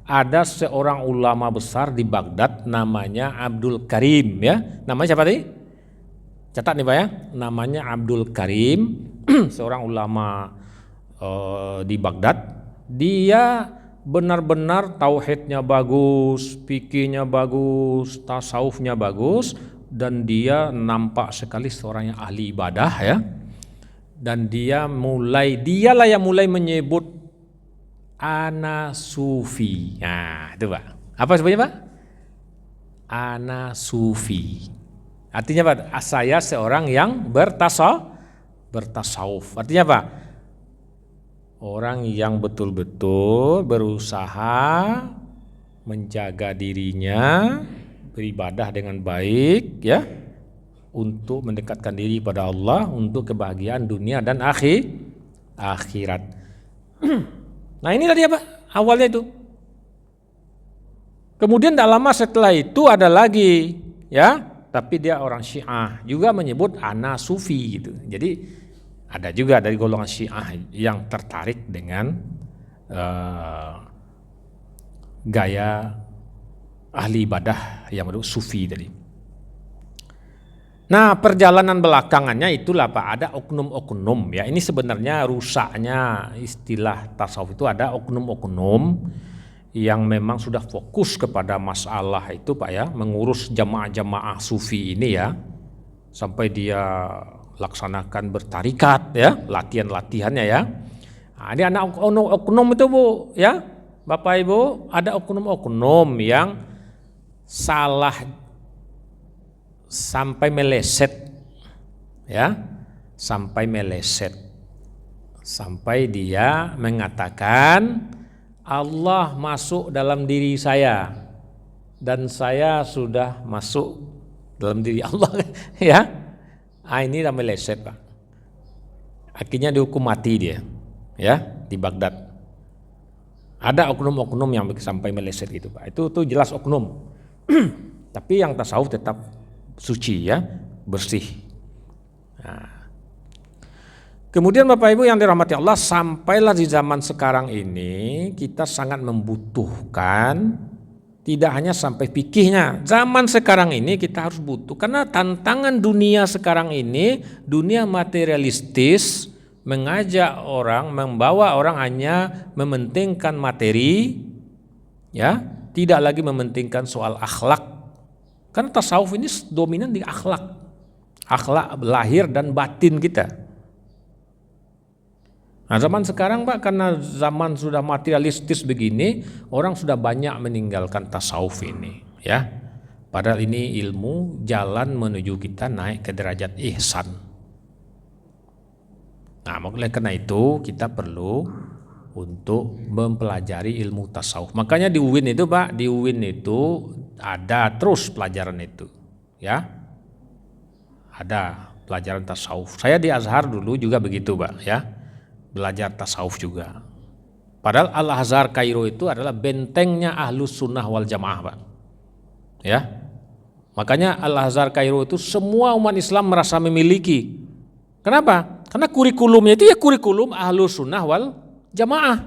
ada seorang ulama besar di Baghdad namanya Abdul Karim ya. Namanya siapa tadi? Catat nih Pak ya. Namanya Abdul Karim, seorang ulama di Baghdad. Dia benar-benar tauhidnya bagus, fikihnya bagus, tasawufnya bagus, dan dia nampak sekali seorang yang ahli ibadah ya. Dan dialah yang mulai menyebut ana sufi. Nah, itu Pak. Apa sebenarnya Pak? Ana sufi. Artinya Pak, saya seorang yang bertasawuf. Artinya apa? Orang yang betul-betul berusaha menjaga dirinya, beribadah dengan baik ya, untuk mendekatkan diri pada Allah, untuk kebahagiaan dunia dan akhirat. Nah ini tadi apa? Awalnya itu. Kemudian tak lama setelah itu ada lagi ya, tapi dia orang Syiah juga menyebut ana sufi gitu. Jadi ada juga dari golongan Syiah yang tertarik dengan gaya ahli ibadah yang baru sufi tadi. Nah perjalanan belakangannya itulah Pak, ada oknum-oknum ya. Ini sebenarnya rusaknya istilah tasawuf itu, ada oknum-oknum yang memang sudah fokus kepada masalah itu Pak ya, mengurus jamaah-jamaah sufi ini ya, sampai dia laksanakan bertarikat ya, latihan-latihannya ya. Nah, ini anak oknum itu Bu ya, Bapak Ibu, ada oknum-oknum yang salah sampai meleset ya, sampai dia mengatakan Allah masuk dalam diri saya dan saya sudah masuk dalam diri Allah ya. Ini namanya meleset Pak. Akhirnya dihukum mati dia ya di Baghdad. Ada oknum-oknum yang sampai meleset gitu Pak. Itu jelas oknum. Tapi yang tasawuf tetap suci ya, bersih. Nah. Kemudian Bapak Ibu yang dirahmati Allah, sampailah di zaman sekarang ini kita sangat membutuhkan, tidak hanya sampai fikihnya. Zaman sekarang ini kita harus butuh, karena tantangan dunia sekarang ini, dunia materialistis, mengajak orang, membawa orang hanya mementingkan materi, ya, tidak lagi mementingkan soal akhlak. Karena tasawuf ini dominan di akhlak lahir dan batin kita. Nah zaman sekarang Pak, karena zaman sudah materialistis begini, orang sudah banyak meninggalkan tasawuf ini ya. Padahal ini ilmu jalan menuju kita naik ke derajat ihsan. Nah oleh karena itu kita perlu untuk mempelajari ilmu tasawuf. Makanya di UIN itu Pak, di UIN itu ada terus pelajaran itu, ya. Ada pelajaran tasawuf. Saya di Azhar dulu juga begitu Pak, ya. Belajar tasawuf juga. Padahal Al-Azhar Kairo itu adalah bentengnya Ahlus Sunnah wal Jamaah Pak, ya. Makanya Al-Azhar Kairo itu semua umat Islam merasa memiliki. Kenapa? Karena kurikulumnya itu ya kurikulum Ahlus Sunnah wal Jamaah.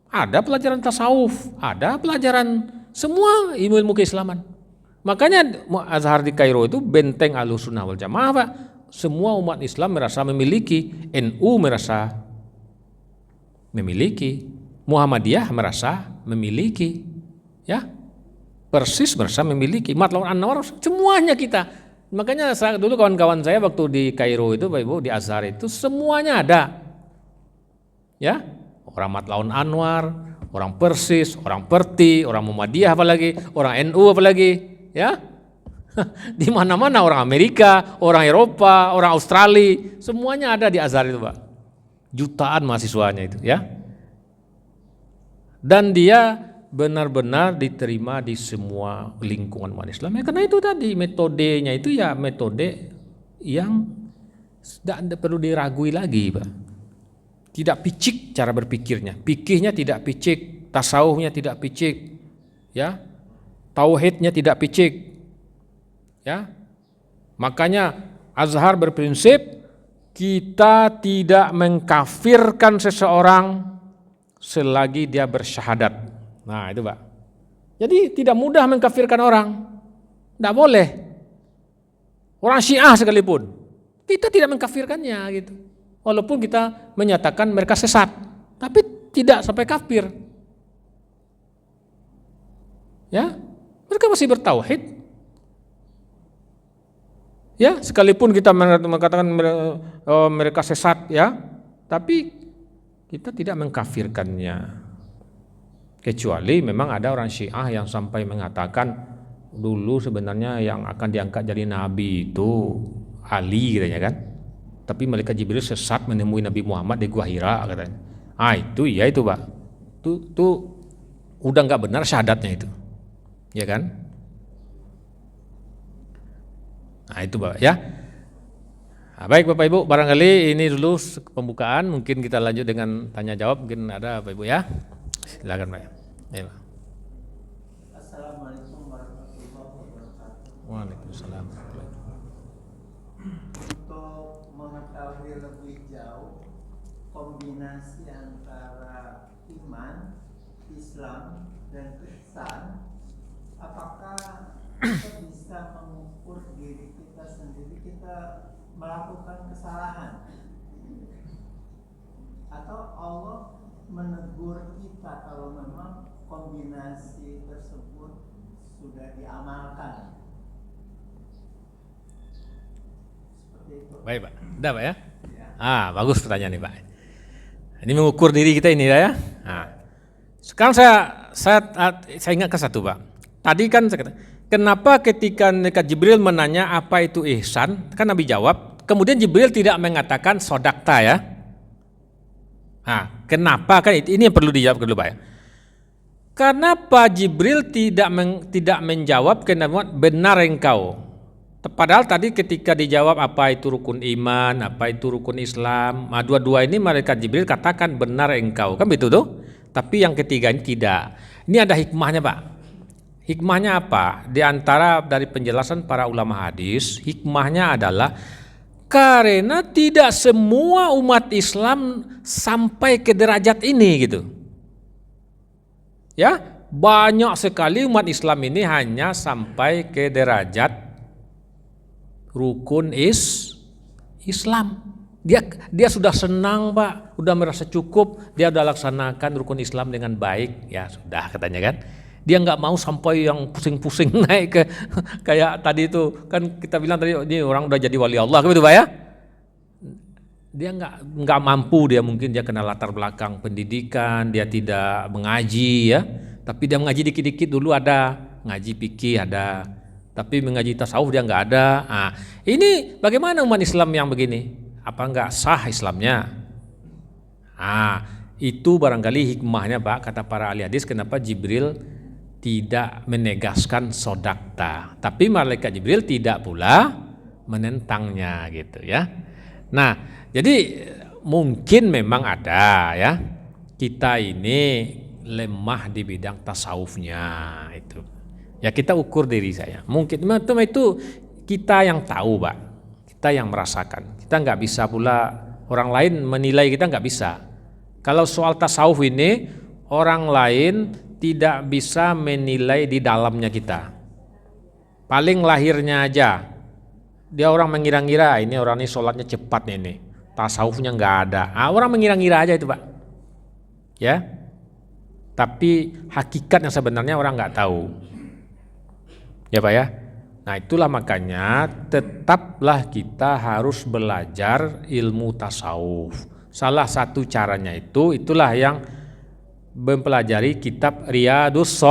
Ada pelajaran tasawuf, ada pelajaran semua ilmu-ilmu keislaman. Makanya Azhar di Kairo itu benteng Ahlus Sunnah wal Jamaah Pak. Semua umat Islam merasa memiliki, NU merasa memiliki, Muhammadiyah merasa memiliki, ya. Persis merasa memiliki, Matlaul Anwar semuanya kita. Makanya dulu kawan-kawan saya waktu di Kairo itu Bapak Ibu di Azhar itu semuanya ada. Ya, orang Matlaul Anwar, orang Persis, orang Perti, orang Muhammadiyah apalagi, orang NU apalagi, ya. Di mana-mana orang Amerika, orang Eropa, orang Australia, semuanya ada di Azhar itu, Pak. Jutaan mahasiswanya itu, ya. Dan dia benar-benar diterima di semua lingkungan umat Islam. Ya, karena itu tadi metodenya itu ya metode yang tidak perlu diragui lagi, Pak. Tidak picik cara berpikirnya, fikihnya tidak picik, tasawufnya tidak picik, ya, tauhidnya tidak picik, ya. Makanya Azhar berprinsip kita tidak mengkafirkan seseorang selagi dia bersyahadat. Nah itu Pak. Jadi tidak mudah mengkafirkan orang. Tidak boleh. Orang Syiah sekalipun. Kita tidak mengkafirkannya gitu. Walaupun kita menyatakan mereka sesat. Tapi tidak sampai kafir. Ya, mereka masih bertauhid. Ya, sekalipun kita mengatakan mereka sesat ya. Tapi kita tidak mengkafirkannya. Kecuali memang ada orang Syiah yang sampai mengatakan dulu sebenarnya yang akan diangkat jadi nabi itu Ali katanya kan. Tapi malaikat Jibril sesat menemui Nabi Muhammad di Gua Hira katanya. Ah itu ya itu Pak. Itu udah nggak benar syahadatnya itu. Ya kan? Nah itu Pak ya. Nah, baik Bapak Ibu, barangkali ini dulu pembukaan, mungkin kita lanjut dengan tanya jawab, mungkin ada Bapak Ibu ya. Silakan Pak. Ya, Pak. Assalamualaikum warahmatullahi wabarakatuh. Waalaikumsalam. Untuk mengetahui lebih jauh kombinasi antara iman, Islam, dan ihsan, apakah kita bisa mengukur diri kita sendiri kita melakukan kesalahan atau Allah menegur kita kalau memang kombinasi tersebut sudah diamalkan. Seperti itu. Baik Pak, udah Pak ya? Ya. Bagus pertanyaan nih Pak. Ini mengukur diri kita ini ya. Nah, sekarang saya ingat ke satu Pak. Tadi kan saya kata, kenapa ketika malaikat Jibril menanya apa itu ihsan, kan Nabi jawab, kemudian Jibril tidak mengatakan sodakta ya. Nah, kenapa kan ini yang perlu dijawab dulu Pak ya. Kenapa Jibril tidak menjawab kenapa benar engkau? Padahal tadi ketika dijawab apa itu rukun iman, apa itu rukun Islam, dua-dua ini malaikat Jibril katakan benar engkau, kan begitu tuh. Tapi yang ketiga ini tidak. Ini ada hikmahnya Pak. Hikmahnya apa? Di antara dari penjelasan para ulama hadis, hikmahnya adalah karena tidak semua umat Islam sampai ke derajat ini gitu. Ya, banyak sekali umat Islam ini hanya sampai ke derajat rukun Islam. Dia sudah senang Pak, udah merasa cukup, dia udah laksanakan rukun Islam dengan baik, ya sudah katanya kan. Dia nggak mau sampai yang pusing-pusing naik ke kayak tadi itu kan kita bilang tadi ini orang udah jadi wali Allah gitu Pak ya. Dia nggak mampu, dia mungkin dia kena latar belakang pendidikan, dia tidak mengaji ya. Tapi dia mengaji dikit-dikit dulu ada, ngaji fikih ada. Tapi mengaji tasawuf dia nggak ada. Nah, ini bagaimana umat Islam yang begini? Apa nggak sah Islamnya? Nah, itu barangkali hikmahnya Pak, kata para ahli hadis, kenapa Jibril tidak menegaskan sodakta, tapi malaikat Jibril tidak pula menentangnya gitu ya. Nah, jadi mungkin memang ada ya, kita ini lemah di bidang tasawufnya itu. Ya kita ukur diri saya. Mungkin itu kita yang tahu Pak, kita yang merasakan. Kita nggak bisa pula orang lain menilai kita, nggak bisa. Kalau soal tasawuf ini orang lain tidak bisa menilai di dalamnya kita. Paling lahirnya aja. Dia orang mengira-ngira ini orang ini sholatnya cepat ini. Tasawufnya nggak ada. Orang mengira-ngira aja itu Pak. Ya. Tapi hakikatnya sebenarnya orang nggak tahu. Ya Pak ya. Nah itulah makanya tetaplah kita harus belajar ilmu tasawuf. Salah satu caranya itulah yang mempelajari kitab Riyadus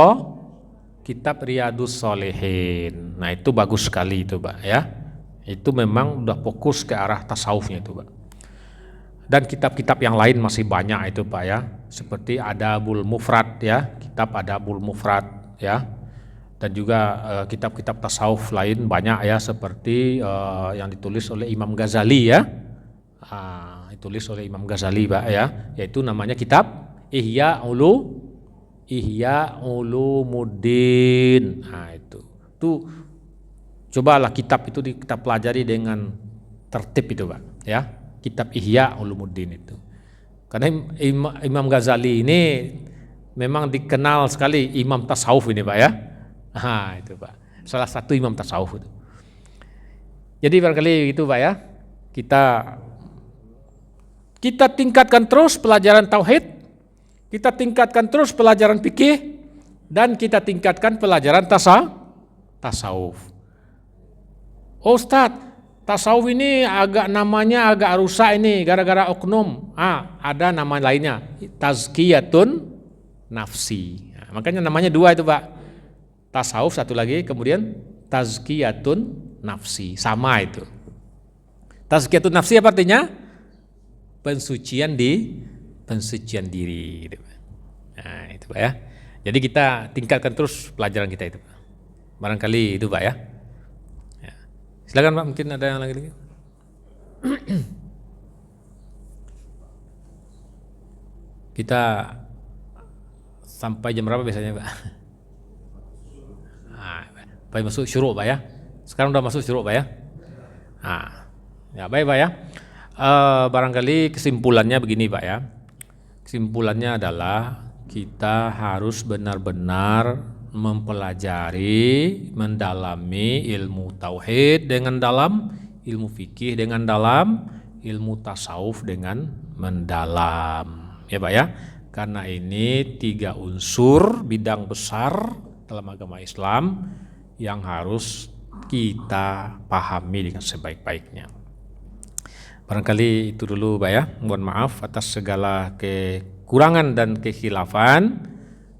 Shalihin. Nah itu bagus sekali itu Pak ya. Itu memang udah fokus ke arah tasawufnya itu Pak. Dan kitab-kitab yang lain masih banyak itu Pak ya. Seperti Adabul Mufrad ya, kitab Adabul Mufrad ya. Dan juga kitab-kitab tasawuf lain banyak ya, seperti yang ditulis oleh Imam Ghazali ya. Ditulis oleh Imam Ghazali Pak ya, yaitu namanya kitab Ihya Ulumuddin. Nah itu cobalah kitab itu kita pelajari dengan tertib itu Pak ya, kitab Ihya Ulumuddin itu. Karena Imam Ghazali ini memang dikenal sekali imam tasawuf ini Pak ya. Nah itu Pak, salah satu imam tasawuf itu. Jadi barangkali itu Pak ya, kita tingkatkan terus pelajaran tauhid, kita tingkatkan terus pelajaran fikih, dan kita tingkatkan pelajaran tasawuf. Oh Ustadz, tasawuf ini namanya agak rusak ini gara-gara oknum. Ada nama lainnya, tazkiyatun nafsi. Nah, makanya namanya dua itu Pak. Tasawuf satu lagi, kemudian tazkiyatun nafsi, sama itu. Tazkiyatun nafsi apa artinya? Pensucian diri. Nah itu Pak ya. Jadi kita tingkatkan terus pelajaran kita itu Pak. Barangkali itu Pak ya. Silakan Pak, mungkin ada yang lagi. Kita sampai jam berapa biasanya Pak? Baik, masuk syuruk Pak ya. Sekarang udah masuk syuruk Pak ya. Ya baik Pak ya. Barangkali kesimpulannya begini Pak ya. Kesimpulannya adalah kita harus benar-benar mempelajari, mendalami ilmu tauhid dengan dalam, ilmu fikih dengan dalam, ilmu tasawuf dengan mendalam. Ya Pak ya. Karena ini 3 unsur bidang besar dalam agama Islam yang harus kita pahami dengan sebaik-baiknya. Barangkali itu dulu Pak ya. Mohon maaf atas segala kekurangan dan kekhilafan,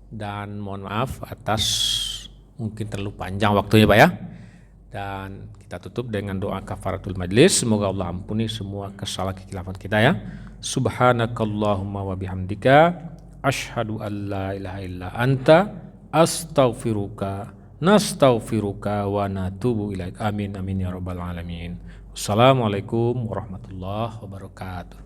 dan mohon maaf atas mungkin terlalu panjang waktunya Pak ya. Dan kita tutup dengan doa kafaratul majlis. Semoga Allah ampuni semua kesalahan kekhilafan kita ya. Subhanakallahumma wa bihamdika asyhadu an la ilaha illa anta nastaghfiruka wa natubu ilaik. Amin amin ya rabbal alamin. Assalamualaikum warahmatullahi wabarakatuh.